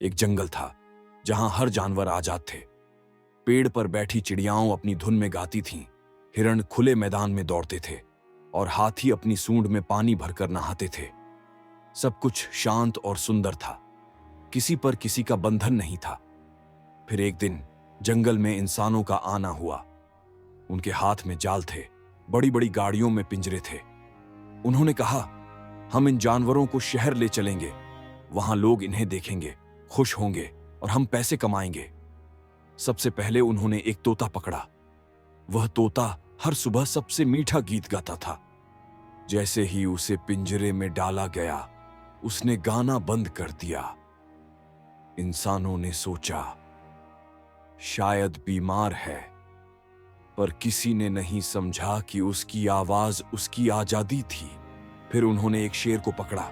एक जंगल था जहां हर जानवर आजाद थे। पेड़ पर बैठी चिड़ियाओं अपनी धुन में गाती थीं, हिरण खुले मैदान में दौड़ते थे और हाथी अपनी सूंड में पानी भरकर नहाते थे। सब कुछ शांत और सुंदर था, किसी पर किसी का बंधन नहीं था। फिर एक दिन जंगल में इंसानों का आना हुआ। उनके हाथ में जाल थे, बड़ी बड़ी गाड़ियों में पिंजरे थे। उन्होंने कहा, हम इन जानवरों को शहर ले चलेंगे, वहां लोग इन्हें देखेंगे, खुश होंगे और हम पैसे कमाएंगे। सबसे पहले उन्होंने एक तोता पकड़ा। वह तोता हर सुबह सबसे मीठा गीत गाता था। जैसे ही उसे पिंजरे में डाला गया, उसने गाना बंद कर दिया। इंसानों ने सोचा, शायद बीमार है, पर किसी ने नहीं समझा कि उसकी आवाज उसकी आजादी थी। फिर उन्होंने एक शेर को पकड़ा।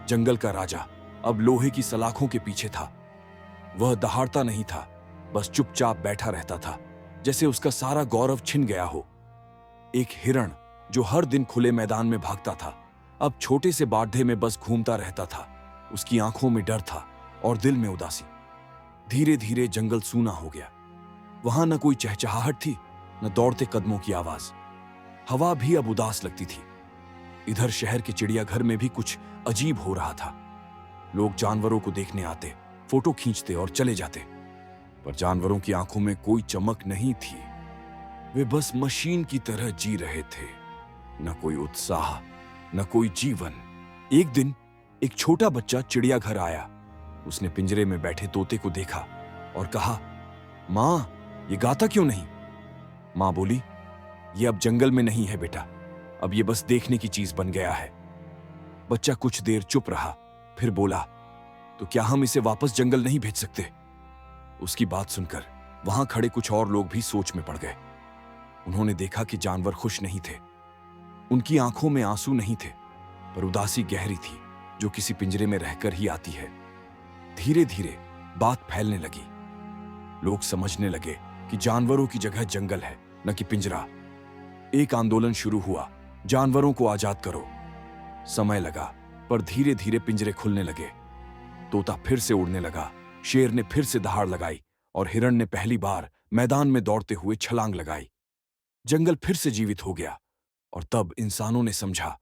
जंगल का राजा अब लोहे की सलाखों के पीछे था। वह दहाड़ता नहीं था, बस चुपचाप बैठा रहता था, जैसे उसका सारा गौरव छिन गया हो। एक हिरण जो हर दिन खुले मैदान में भागता था, अब छोटे से बाढ़े में बस घूमता रहता था। उसकी आंखों में डर था और दिल में उदासी। धीरे धीरे जंगल सूना हो गया। वहां न कोई चहचहाहट थी, न दौड़ते कदमों की आवाज। हवा भी अब उदास लगती थी। इधर शहर के चिड़ियाघर में भी कुछ अजीब हो रहा था। लोग जानवरों को देखने आते, फोटो खींचते और चले जाते, पर जानवरों की आंखों में कोई चमक नहीं थी। वे बस मशीन की तरह जी रहे थे, न कोई उत्साह, न कोई जीवन। एक दिन एक छोटा बच्चा चिड़ियाघर आया। उसने पिंजरे में बैठे तोते को देखा और कहा, मां, ये गाता क्यों नहीं? मां बोली, ये अब जंगल में नहीं है बेटा, अब ये बस देखने की चीज बन गया है। बच्चा कुछ देर चुप रहा, फिर बोला, तो क्या हम इसे वापस जंगल नहीं भेज सकते? उसकी बात सुनकर वहां खड़े कुछ और लोग भी सोच में पड़ गए। उन्होंने देखा कि जानवर खुश नहीं थे। उनकी आंखों में आंसू नहीं थे, पर उदासी गहरी थी, जो किसी पिंजरे में रहकर ही आती है। धीरे धीरे बात फैलने लगी। लोग समझने लगे कि जानवरों की जगह जंगल है, न कि पिंजरा। एक आंदोलन शुरू हुआ, जानवरों को आजाद करो। समय लगा, पर धीरे धीरे पिंजरे खुलने लगे। तोता फिर से उड़ने लगा, शेर ने फिर से दहाड़ लगाई और हिरण ने पहली बार मैदान में दौड़ते हुए छलांग लगाई। जंगल फिर से जीवित हो गया। और तब इंसानों ने समझा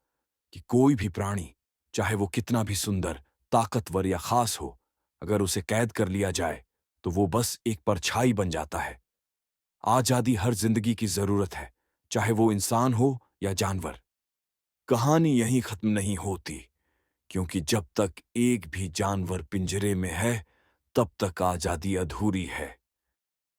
कि कोई भी प्राणी, चाहे वो कितना भी सुंदर, ताकतवर या खास हो, अगर उसे कैद कर लिया जाए तो वो बस एक परछाई बन जाता है। आजादी हर जिंदगी की जरूरत है, चाहे वो इंसान हो या जानवर। कहानी यहीं खत्म नहीं होती, क्योंकि जब तक एक भी जानवर पिंजरे में है, तब तक आजादी अधूरी है।